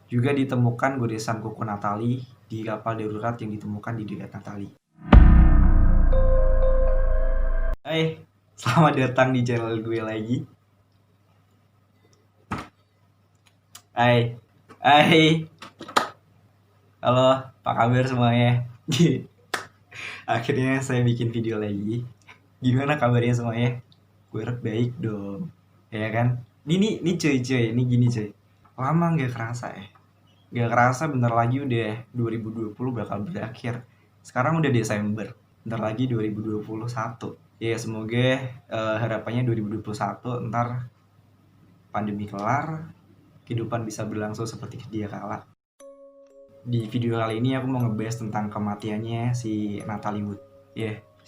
Juga ditemukan goresan kuku Natalie di kapal darurat yang ditemukan di dekat Natalie. Hai, selamat datang di channel gue lagi. Hai, halo, apa kabar semuanya? Akhirnya saya bikin video lagi. Gimana kabarnya semuanya? Gue harap baik dong, ya kan? Ini cuy, ini gini cuy. Lama nggak kerasa ya. Nggak kerasa bentar lagi udah 2020 bakal berakhir. Sekarang udah Desember, bentar lagi 2021. Ya semoga harapannya 2021 ntar pandemi kelar, kehidupan bisa berlangsung seperti dia kala. Di video kali ini aku mau ngebahas tentang kematiannya si Natalie Wood.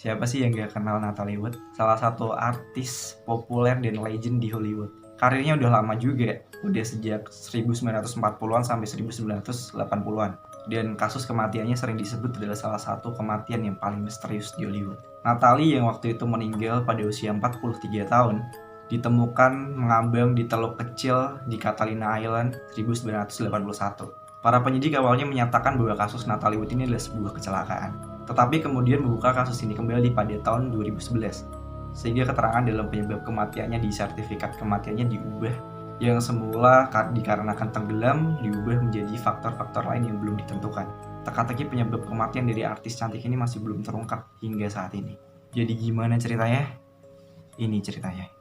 Siapa sih yang gak kenal Natalie Wood? Salah satu artis populer dan legend di Hollywood. Karirnya udah lama juga, udah sejak 1940-an sampai 1980-an. Dan kasus kematiannya sering disebut adalah salah satu kematian yang paling misterius di Hollywood. Natalie yang waktu itu meninggal pada usia 43 tahun, ditemukan mengambang di teluk kecil di Catalina Island 1981. Para penyidik awalnya menyatakan bahwa kasus Natalie Wood ini adalah sebuah kecelakaan. Tetapi kemudian membuka kasus ini kembali pada tahun 2011. Sehingga keterangan dalam penyebab kematiannya di sertifikat kematiannya diubah. Yang semula dikarenakan tenggelam diubah menjadi faktor-faktor lain yang belum ditentukan. Teka-teki penyebab kematian dari artis cantik ini masih belum terungkap hingga saat ini. Jadi gimana ceritanya? Ini ceritanya.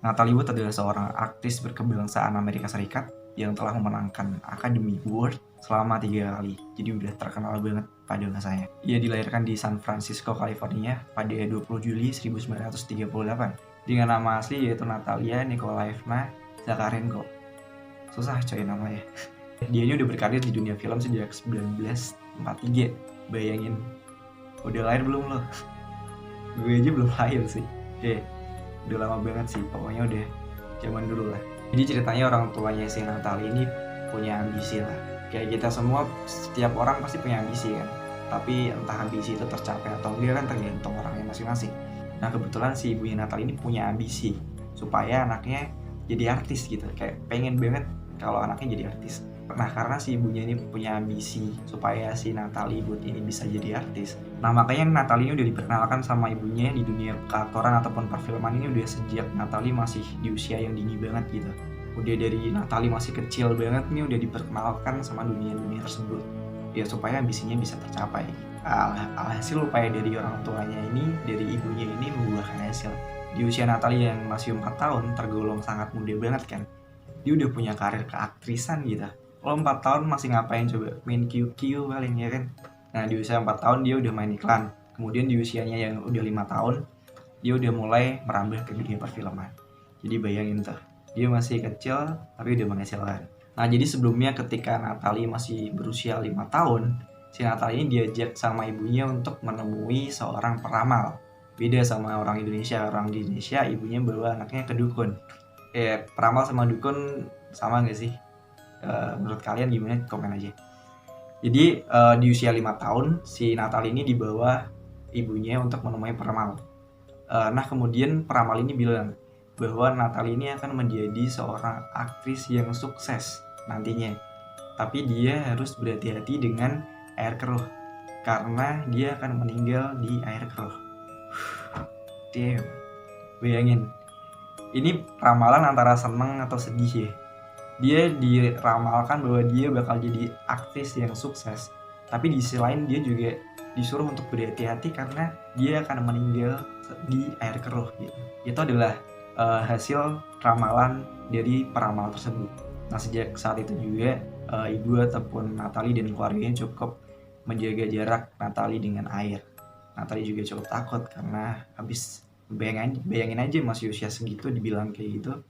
Natalie Wood adalah seorang aktris berkebangsaan Amerika Serikat yang telah memenangkan Academy Award selama 3 kali. Jadi udah terkenal banget pada masanya. Ia dilahirkan di San Francisco, California pada 20 Juli 1938 dengan nama asli yaitu Natalia Nikolaevna Zakarenko. Susah coy namanya. Dia ini udah berkarir di dunia film sejak 1943. Bayangin, udah lahir belum lo? Gue aja belum lahir sih. Udah lama banget sih, pokoknya udah zaman dulu lah. Jadi ceritanya orang tuanya si Natalie ini punya ambisi lah. Kayak kita semua, setiap orang pasti punya ambisi kan. Tapi entah ambisi itu tercapai atau enggak kan tergantung orangnya masing-masing. Nah kebetulan si ibunya Natalie ini punya ambisi supaya anaknya jadi artis gitu. Kayak pengen banget kalau anaknya jadi artis. Nah karena si ibunya ini punya ambisi supaya si Natalie Wood ini bisa jadi artis. Nah makanya Natalie ini udah diperkenalkan sama ibunya di dunia keaktoran ataupun perfilman ini udah sejak Natalie masih di usia yang dini banget gitu. Udah dari Natalie masih kecil banget nih udah diperkenalkan sama dunia-dunia tersebut. Ya supaya ambisinya bisa tercapai. Alhasil upaya dari orang tuanya ini, dari ibunya ini membuahkan hasil. Di usia Natalie yang masih 4 tahun tergolong sangat muda banget kan. Dia udah punya karir keaktrisan gitu. Lo 4 tahun masih ngapain coba? Main QQ paling ya kan? Nah di usia 4 tahun dia udah main iklan. Kemudian di usianya yang udah 5 tahun dia udah mulai merambah ke dunia perfilman. Jadi bayangin tuh, dia masih kecil tapi udah menghasilkan. Nah jadi sebelumnya ketika Natalie masih berusia 5 tahun, si Natalie ini diajak sama ibunya untuk menemui seorang peramal. Beda sama orang Indonesia. Orang Indonesia ibunya bawa anaknya ke dukun. Peramal sama dukun sama gak sih? Menurut kalian gimana? Komen aja. Jadi di usia 5 tahun si Natalie ini dibawa ibunya untuk menemui peramal. Nah kemudian peramal ini bilang bahwa Natalie ini akan menjadi seorang aktris yang sukses nantinya. Tapi dia harus berhati-hati dengan air keruh karena dia akan meninggal di air keruh. Damn. Bayangin. Ini ramalan antara seneng atau sedih ya. Dia diramalkan bahwa dia bakal jadi aktris yang sukses. Tapi di sisi lain dia juga disuruh untuk berhati-hati karena dia akan meninggal di air keruh gitu. Itu adalah hasil ramalan dari peramal tersebut. Nah sejak saat itu juga ibu ataupun Natalie dan keluarganya cukup menjaga jarak Natalie dengan air. Natalie juga cukup takut karena habis bayangin aja masih usia segitu dibilang kayak gitu,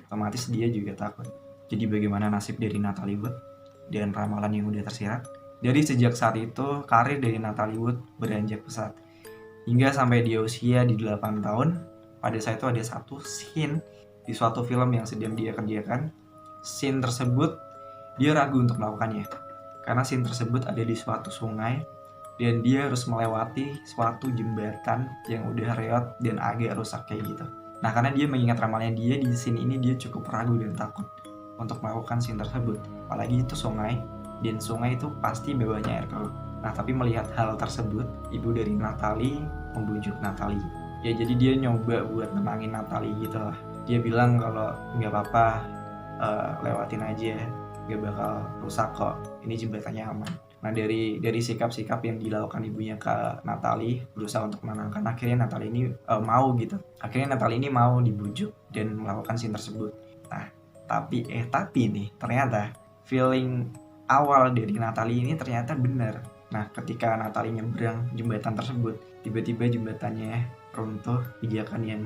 otomatis dia juga takut. Jadi bagaimana nasib dari Natalie Wood dan ramalan yang udah tersirat? Dari sejak saat itu karir dari Natalie Wood beranjak pesat hingga sampai dia usia di 8 tahun. Pada saat itu ada satu scene di suatu film yang sedang dia kerjakan. Scene tersebut dia ragu untuk melakukannya karena scene tersebut ada di suatu sungai dan dia harus melewati suatu jembatan yang udah reot dan agak rusak kayak gitu. Nah karena dia mengingat ramalannya dia di scene ini, dia cukup ragu dan takut. untuk melakukan scene tersebut. Apalagi itu sungai, dan sungai itu pasti bawahnya air keruh. Nah, tapi melihat hal tersebut, ibu dari Natalie membujuk Natalie. Ya, jadi dia nyoba buat nenangin Natalie gitu lah. Dia bilang kalau nggak apa-apa, lewatin aja, nggak bakal rusak kok, ini jembatannya aman. Nah, dari sikap-sikap yang dilakukan ibunya ke Natalie, berusaha untuk menenangkan, akhirnya Natalie ini mau gitu. Akhirnya Natalie ini mau dibujuk dan melakukan scene tersebut. Nah, tapi nih, ternyata feeling awal dari Natalie ini ternyata benar. Nah, ketika Natalie nyebrang jembatan tersebut, tiba-tiba jembatannya runtuh, pijakan yang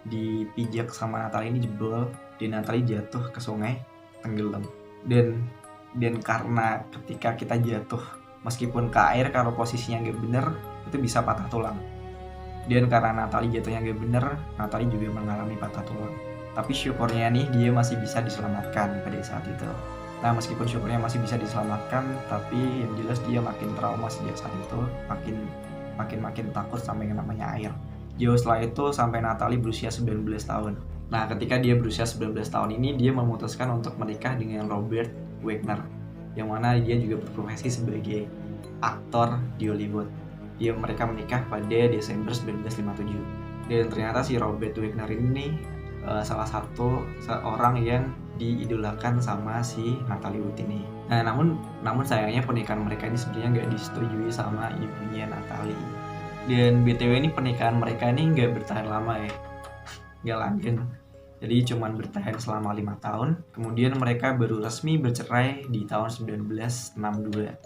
dipijak sama Natalie ini jebol, dan Natalie jatuh ke sungai, tenggelam. Dan karena ketika kita jatuh meskipun ke air, kalau posisinya nggak bener itu bisa patah tulang. Dan karena Natalie jatuhnya nggak bener, Natalie juga mengalami patah tulang. Tapi syukurnya nih dia masih bisa diselamatkan pada saat itu. Nah, meskipun syukurnya masih bisa diselamatkan, tapi yang jelas dia makin trauma sejak saat itu, makin takut sama yang namanya air. Jauh setelah itu sampai Natalie berusia 19 tahun. Nah, ketika dia berusia 19 tahun ini, dia memutuskan untuk menikah dengan Robert Wagner, yang mana dia juga berprofesi sebagai aktor di Hollywood. Mereka menikah pada Desember 1957. Dan ternyata si Robert Wagner ini salah satu seorang yang diidolakan sama si Natalie Wood ini. Nah, namun sayangnya pernikahan mereka ini sebenarnya nggak disetujui sama ibunya Natalie. Dan BTW ini pernikahan mereka ini nggak bertahan lama ya, nggak langgeng. Jadi cuman bertahan selama 5 tahun. Kemudian mereka baru resmi bercerai di tahun 1962.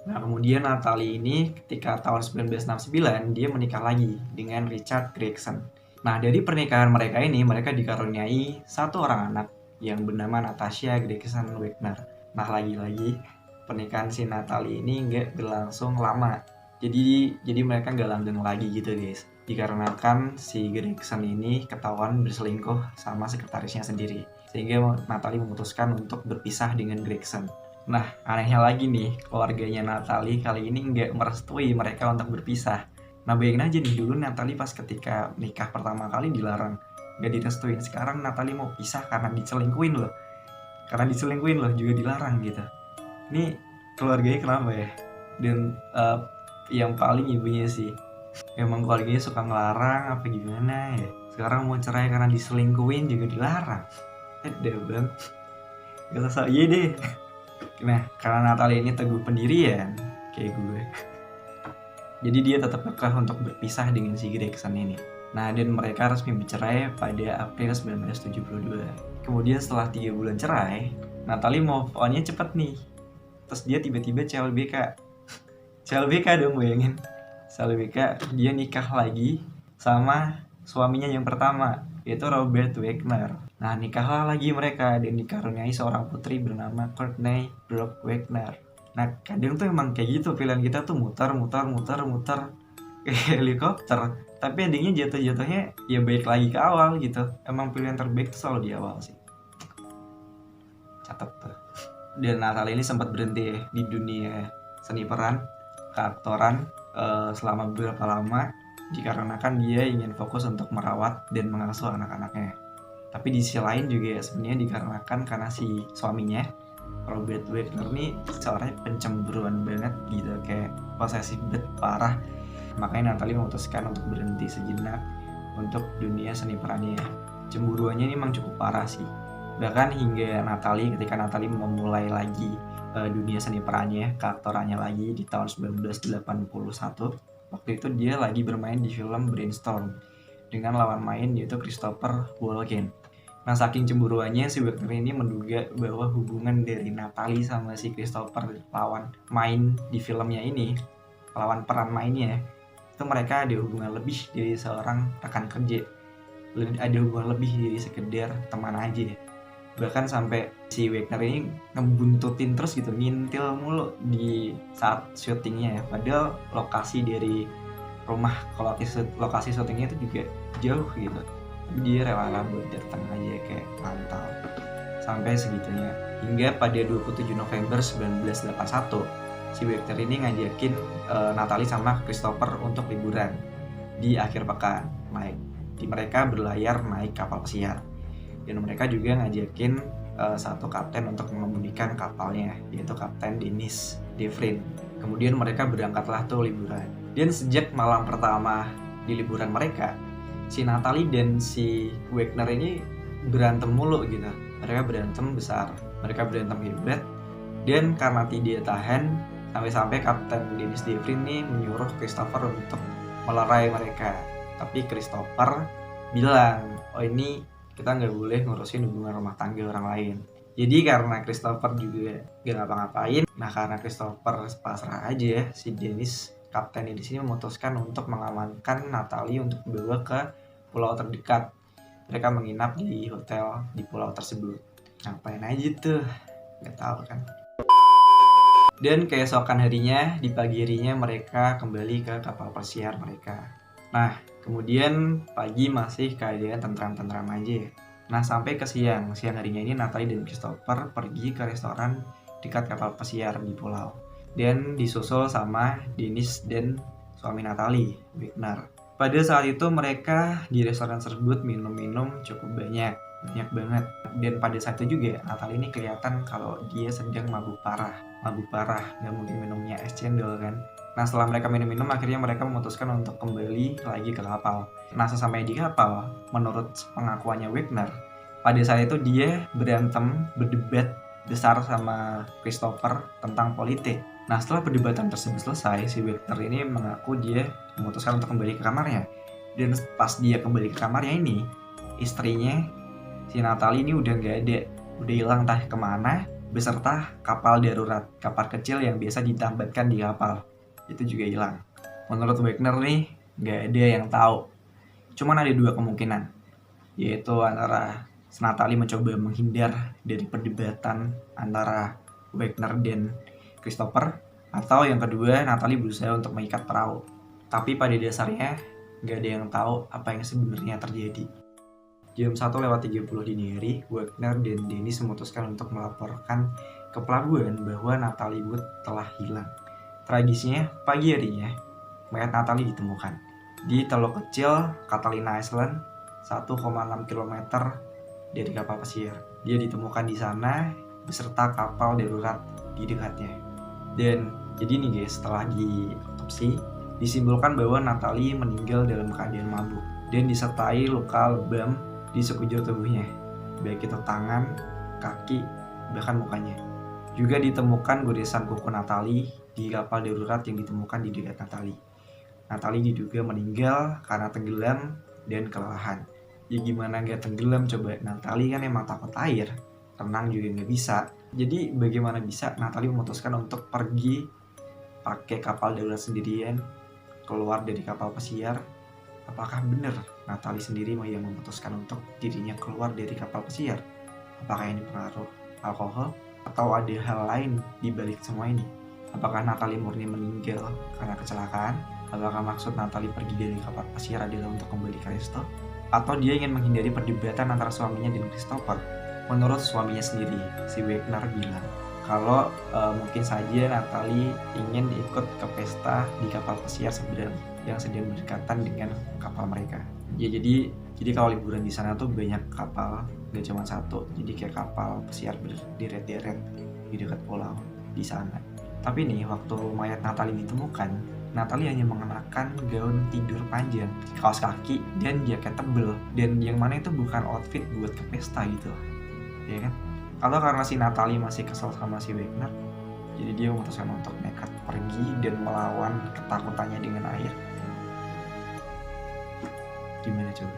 Nah, kemudian Natalie ini ketika tahun 1969 dia menikah lagi dengan Richard Gregson. Nah, dari pernikahan mereka ini mereka dikaruniai satu orang anak yang bernama Natasha Gregson Wagner. Nah, lagi-lagi pernikahan si Natalie ini nggak berlangsung lama. Jadi mereka nggak langgeng lagi gitu guys, dikarenakan si Gregson ini ketahuan berselingkuh sama sekretarisnya sendiri, sehingga Natalie memutuskan untuk berpisah dengan Gregson. Nah, anehnya lagi nih, keluarganya Natalie kali ini nggak merestui mereka untuk berpisah. Nah, bayangin aja nih, dulu Natalie pas ketika nikah pertama kali dilarang, nggak direstuin. Sekarang Natalie mau pisah karena diselingkuin loh, juga dilarang gitu. Ini keluarganya kenapa ya? Dan yang paling ibunya sih, emang keluarganya suka ngelarang apa gimana ya. Sekarang mau cerai karena diselingkuin juga dilarang. Ada bang, gak usah iya deh. Nah, karena Natalie ini teguh pendirian kayak gue, jadi dia tetap kekeh untuk berpisah dengan si Gregson ini. Nah, dan mereka resmi bercerai pada April 1972. Kemudian setelah 3 bulan cerai, Natalie move on-nya cepet nih. Terus dia tiba-tiba CLBK dong, bayangin. CLBK, dia nikah lagi sama suaminya yang pertama, yaitu Robert Wagner. Nah, nikahlah lagi mereka dan dikaruniai seorang putri bernama Courtney Brooke Wagner. Nah, kadang tuh emang kayak gitu, pilihan kita tuh muter kayak helikopter, tapi endingnya jatuhnya ya balik lagi ke awal gitu. Emang pilihan terbaik tuh selalu di awal sih. Catat tuh. Dan Natalie ini sempat berhenti di dunia seni peran, keaktoran selama beberapa lama, dikarenakan dia ingin fokus untuk merawat dan mengasuh anak-anaknya. Tapi di sisi lain juga sebenarnya dikarenakan karena si suaminya Robert Wagner ini seorang pencemburuan banget gitu, kayak posesif banget parah. Makanya Natalie memutuskan untuk berhenti sejenak untuk dunia seni perannya. Cemburuannya ini memang cukup parah sih. Bahkan hingga ketika Natalie memulai lagi dunia seni perannya, keaktorannya lagi di tahun 1981. Waktu itu dia lagi bermain di film Brainstorm dengan lawan main yaitu Christopher Walken. Nah, saking cemburuannya si Wagner ini menduga bahwa hubungan dari Natalie sama si Christopher lawan main di filmnya ini, lawan peran mainnya, itu mereka ada hubungan lebih dari seorang rekan kerja, ada hubungan lebih dari sekedar teman aja. Bahkan sampai si Wagner ini ngebuntutin terus gitu, ngintil mulu di saat syutingnya ya. Padahal lokasi dari rumah lokasi syutingnya itu juga jauh gitu, tapi dia rela buat datang aja kayak mantap sampai segitunya. Hingga pada 27 November 1981 si Wagner ini ngajakin Natalie sama Christopher untuk liburan di akhir pekan. Mereka berlayar naik kapal pesiar. Dan mereka juga ngajakin satu kapten untuk mengemudikan kapalnya, yaitu Kapten Dennis Devrin. Kemudian mereka berangkatlah tuh liburan. Dan sejak malam pertama di liburan mereka, si Natalie dan si Wagner ini berantem mulu gitu. Mereka berantem besar, mereka berantem hebat. Dan karena tidak tahan, sampai-sampai Kapten Dennis Devrin ini menyuruh Christopher untuk melerai mereka. Tapi Christopher bilang, oh ini kita nggak boleh ngurusin hubungan rumah tangga orang lain. Jadi karena Christopher juga gak ngapa-ngapain, nah karena Christopher pasrah aja, si Dennis, Kapten di sini memutuskan untuk mengamankan Natalie untuk dibawa ke pulau terdekat. Mereka menginap di hotel di pulau tersebut. Ngapain aja tuh? Gak tahu kan. Dan keesokan harinya, di pagi harinya mereka kembali ke kapal pesiar mereka. Nah, kemudian pagi masih keadaan tentram-tentram aja. Nah, sampai ke siang harinya ini Natalie dan Christopher pergi ke restoran dekat kapal pesiar di pulau. Dan disusul sama Dennis dan suami Natalie, Wagner. Pada saat itu mereka di restoran tersebut minum-minum cukup banyak banget. Dan pada saat itu juga Natalie ini kelihatan kalau dia sedang mabuk parah, nggak mungkin minumnya es cendol kan. Nah, setelah mereka minum-minum, akhirnya mereka memutuskan untuk kembali lagi ke kapal. Nah, sesampai di kapal, menurut pengakuannya Wagner, pada saat itu dia berdebat besar sama Christopher tentang politik. Nah, setelah perdebatan tersebut selesai, si Wagner ini mengaku dia memutuskan untuk kembali ke kamarnya. Dan pas dia kembali ke kamarnya ini, istrinya, si Natalie ini udah nggak ada, udah hilang entah kemana, beserta kapal darurat, kapal kecil yang biasa ditambatkan di kapal. Itu juga hilang. Menurut Wagner nih, nggak ada yang tahu. Cuman ada dua kemungkinan, yaitu antara Natalie mencoba menghindar dari perdebatan antara Wagner dan Christopher, atau yang kedua Natalie berusaha untuk mengikat perahu. Tapi pada dasarnya nggak ada yang tahu apa yang sebenarnya terjadi. Jam 1:30 dini hari, Wagner dan Dennis memutuskan untuk melaporkan ke pelabuhan bahwa Natalie Wood telah hilang. Tragisnya, pagi harinya, mayat Natalie ditemukan di teluk kecil Catalina Island, 1,6 km dari kapal pesiar. Dia ditemukan di sana beserta kapal darurat di dekatnya. Dan jadi nih guys, setelah diotopsi, disimpulkan bahwa Natalie meninggal dalam keadaan mabuk dan disertai luka lebam di sekujur tubuhnya, baik itu tangan, kaki, bahkan mukanya. Juga ditemukan goresan kuku Natalie di kapal darurat yang ditemukan di dekat Natalie. Natalie diduga meninggal karena tenggelam dan kelelahan. Ya gimana nggak tenggelam coba, Natalie kan emang takut air, renang juga nggak bisa. Jadi bagaimana bisa Natalie memutuskan untuk pergi pakai kapal darurat sendirian keluar dari kapal pesiar? Apakah benar Natalie sendiri yang memutuskan untuk dirinya keluar dari kapal pesiar? Apakah ini pengaruh alkohol? Atau ada hal lain di balik semua ini? Apakah Natalie murni meninggal karena kecelakaan? Apakah maksud Natalie pergi dari kapal pesiar adalah untuk kembali ke resto? Atau dia ingin menghindari perdebatan antara suaminya dan Christopher? Menurut suaminya sendiri, si Wagner bilang kalau mungkin saja Natalie ingin ikut ke pesta di kapal pesiar yang sedang berdekatan dengan kapal mereka. Ya jadi kalau liburan di sana tuh banyak kapal, gak cuma satu. Jadi kayak kapal pesiar berderet-deret di dekat pulau di sana. Tapi nih waktu mayat Natalie ditemukan, Natalie hanya mengenakan gaun tidur panjang, kaos kaki, dan jaket tebel. Dan yang mana itu bukan outfit buat ke pesta gitu, ya kan? Atau karena si Natalie masih kesel sama si Wagner, jadi dia memutuskan untuk nekat pergi dan melawan ketakutannya dengan air. Gimana coba?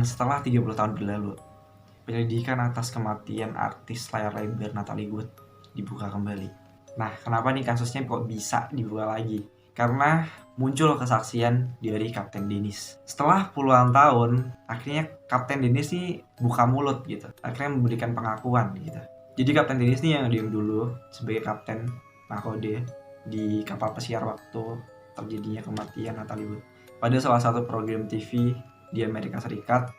Setelah 30 tahun berlalu, penyelidikan atas kematian artis layar lebar Natalie Wood dibuka kembali. Nah, kenapa nih kasusnya kok bisa dibuka lagi? Karena muncul kesaksian dari Kapten Dennis. Setelah puluhan tahun, akhirnya Kapten Dennis nih buka mulut gitu. Akhirnya memberikan pengakuan gitu. Jadi Kapten Dennis nih yang diem dulu sebagai kapten nahkoda di kapal pesiar waktu terjadinya kematian Natalie Wood. Pada salah satu program TV di Amerika Serikat,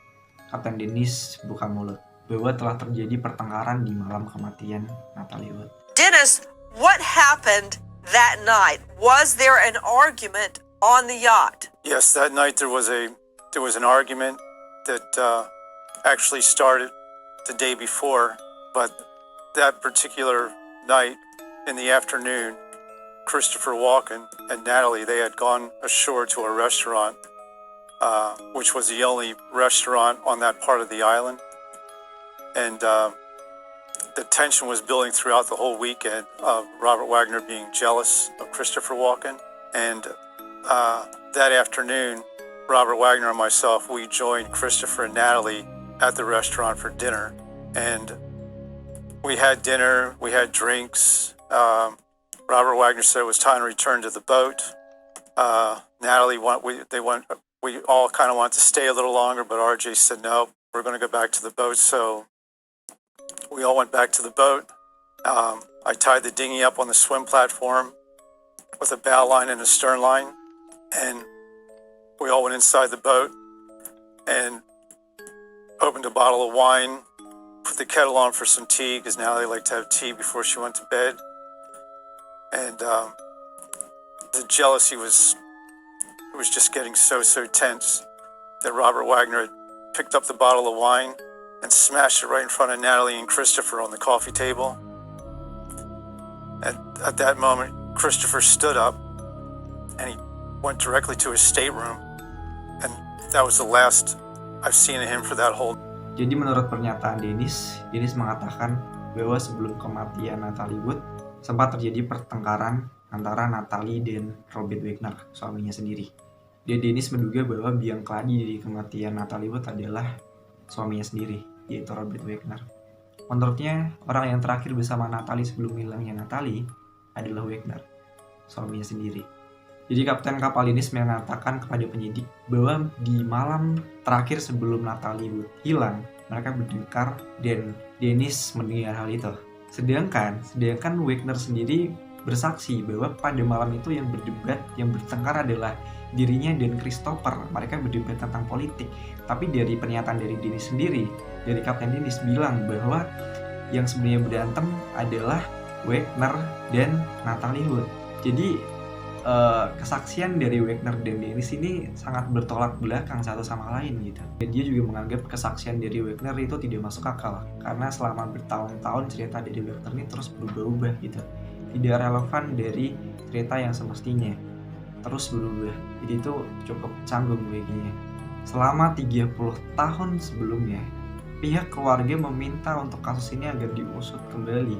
Kapten Dennis buka mulut bahwa telah terjadi pertengkaran di malam kematian Natalie Wood. Dennis, what happened that night? Was there an argument on the yacht? Yes, that night there was an argument that actually started the day before, but that particular night in the afternoon, Christopher Walken and Natalie, they had gone ashore to a restaurant, which was the only restaurant on that part of the island. And the tension was building throughout the whole weekend of Robert Wagner being jealous of Christopher Walken. And that afternoon, Robert Wagner and myself, we joined Christopher and Natalie at the restaurant for dinner. And we had dinner, we had drinks. Robert Wagner said it was time to return to the boat. Natalie, we all kind of wanted to stay a little longer, but RJ said, no, we're going to go back to the boat. So we all went back to the boat. I tied the dinghy up on the swim platform with a bow line and a stern line. And we all went inside the boat and opened a bottle of wine, put the kettle on for some tea, because Natalie liked to have tea before she went to bed. And the jealousy was just getting so tense that Robert Wagner had picked up the bottle of wine and smashed it right in front of Natalie and Christopher on the coffee table. And at that moment, Christopher stood up and he went directly to his stateroom. And that was the last I've seen of him for that whole. Jadi menurut pernyataan Dennis mengatakan bahwa sebelum kematian Natalie Wood sempat terjadi pertengkaran antara Natalie dan Robert Wagner, suaminya sendiri. Dan Dennis menduga bahwa biang keladi dari kematian Natalie Wood adalah suaminya sendiri, yaitu Robert Wagner. Menurutnya, orang yang terakhir bersama Natalie sebelum hilangnya Natalie adalah Wagner, suaminya sendiri. Jadi kapten kapal Dennis mengatakan kepada penyidik bahwa di malam terakhir sebelum Natalie Wood hilang, mereka bertengkar dan Dennis mendengar hal itu. Sedangkan Wagner sendiri bersaksi bahwa pada malam itu yang berdebat, yang bertengkar adalah dirinya dan Christopher. Mereka berdebat tentang politik. Tapi dari pernyataan dari Dennis sendiri, dari Kapten Dennis bilang bahwa yang sebenarnya berantem adalah Wagner dan Natalie Wood. Jadi kesaksian dari Wagner dan Dennis ini sangat bertolak belakang satu sama lain gitu. Dan dia juga menganggap kesaksian dari Wagner itu tidak masuk akal karena selama bertahun-tahun cerita dari Wagner ini terus berubah-ubah gitu. Tidak relevan dari cerita yang semestinya, terus berubah. Jadi itu cukup canggung baginya. Selama 30 tahun sebelumnya, pihak keluarga meminta untuk kasus ini agar diusut kembali.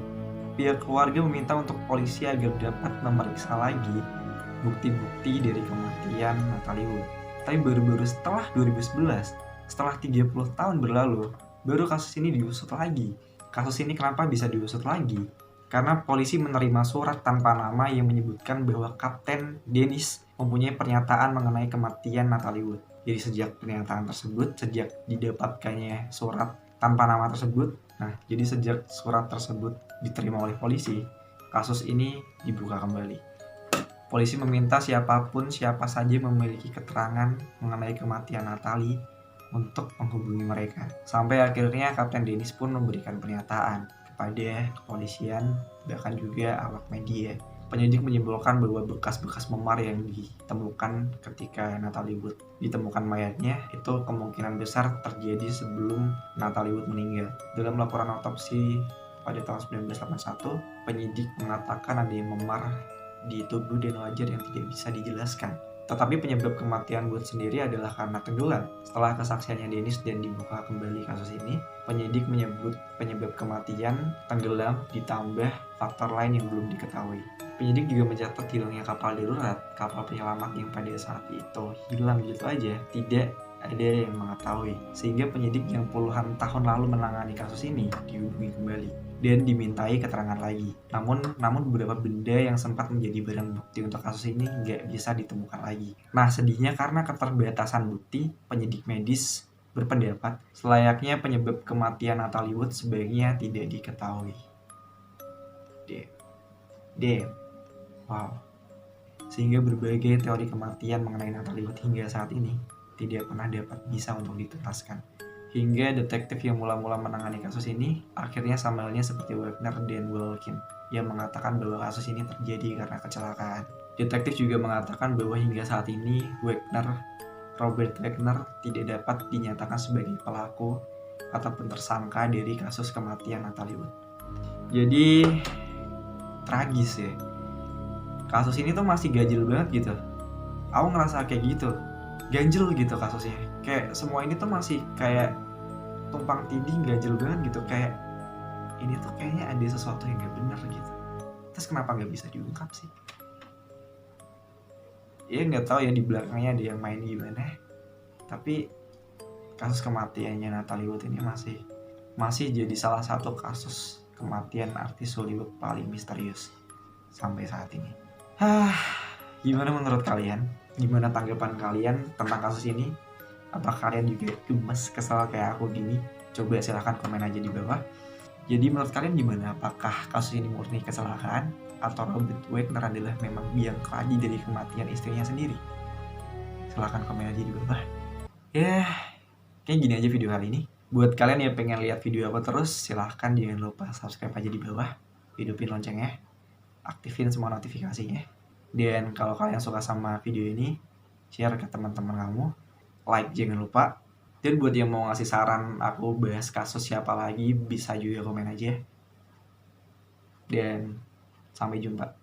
Pihak keluarga meminta untuk polisi agar dapat memeriksa lagi bukti-bukti dari kematian Natalie Wood. Tapi baru-baru setelah 2011, setelah 30 tahun berlalu, baru kasus ini diusut lagi. Kasus ini kenapa bisa diusut lagi? Karena polisi menerima surat tanpa nama yang menyebutkan bahwa Kapten Dennis mempunyai pernyataan mengenai kematian Natalie Wood. Jadi sejak pernyataan tersebut, sejak didapatkannya surat tanpa nama tersebut, jadi sejak surat tersebut diterima oleh polisi, kasus ini dibuka kembali. Polisi meminta siapa saja memiliki keterangan mengenai kematian Natalie untuk menghubungi mereka. Sampai akhirnya Kapten Dennis pun memberikan pernyataan kepada kepolisian, bahkan juga awak media. Penyidik menyimpulkan bahwa bekas-bekas memar yang ditemukan ketika Natalie Wood ditemukan mayatnya itu kemungkinan besar terjadi sebelum Natalie Wood meninggal. Dalam laporan otopsi pada tahun 1981, penyidik mengatakan ada yang memar di tubuh dan wajah yang tidak bisa dijelaskan. Tetapi penyebab kematian Wood sendiri adalah karena tenggelam. Setelah kesaksiannya Dennis dan dibuka kembali kasus ini, penyidik menyebut penyebab kematian tenggelam ditambah faktor lain yang belum diketahui. Penyidik juga mencatat hilangnya kapal darurat, kapal penyelamat yang pada saat itu hilang gitu aja, tidak ada yang mengetahui. Sehingga penyidik yang puluhan tahun lalu menangani kasus ini dihubungi kembali dan dimintai keterangan lagi. Namun beberapa benda yang sempat menjadi barang bukti untuk kasus ini nggak bisa ditemukan lagi. Nah, sedihnya karena keterbatasan bukti, penyidik medis berpendapat selayaknya penyebab kematian Natalie Wood sebaiknya tidak diketahui. Damn. Wow. Sehingga berbagai teori kematian mengenai Natalie Wood hingga saat ini tidak pernah dapat bisa untuk dituntaskan. Hingga detektif yang mula-mula menangani kasus ini akhirnya sama halnya seperti Wagner dan Walken yang mengatakan bahwa kasus ini terjadi karena kecelakaan. Detektif juga mengatakan bahwa hingga saat ini Robert Wagner tidak dapat dinyatakan sebagai pelaku ataupun tersangka dari kasus kematian Natalie Wood. Jadi tragis ya. Kasus ini tuh masih ganjil banget gitu. Aku ngerasa kayak gitu, ganjil gitu kasusnya. Kayak semua ini tuh masih kayak tumpang tindih, ganjil banget gitu. Kayak ini tuh kayaknya ada sesuatu yang gak benar gitu. Terus kenapa gak bisa diungkap sih? Ya nggak tahu ya di belakangnya ada yang main gimana. Tapi kasus kematiannya Natalie Wood ini masih jadi salah satu kasus kematian artis Hollywood paling misterius sampai saat ini. Gimana menurut kalian? Gimana tanggapan kalian tentang kasus ini? Apa kalian juga gemes, kesal kayak aku gini? Coba silahkan komen aja di bawah. Jadi menurut kalian gimana? Apakah kasus ini murni kecelakaan? Atau Robert Wagner adalah memang biang keladi dari kematian istrinya sendiri? Silahkan komen aja di bawah. Ya, kayak gini aja video kali ini. Buat kalian yang pengen lihat video aku terus, silahkan jangan lupa subscribe aja di bawah. Hidupin loncengnya. Aktifin semua notifikasinya. Dan kalau kalian suka sama video ini, share ke teman-teman kamu. Like jangan lupa. Dan buat yang mau ngasih saran aku bahas kasus siapa lagi, bisa juga komen aja. Dan sampai jumpa.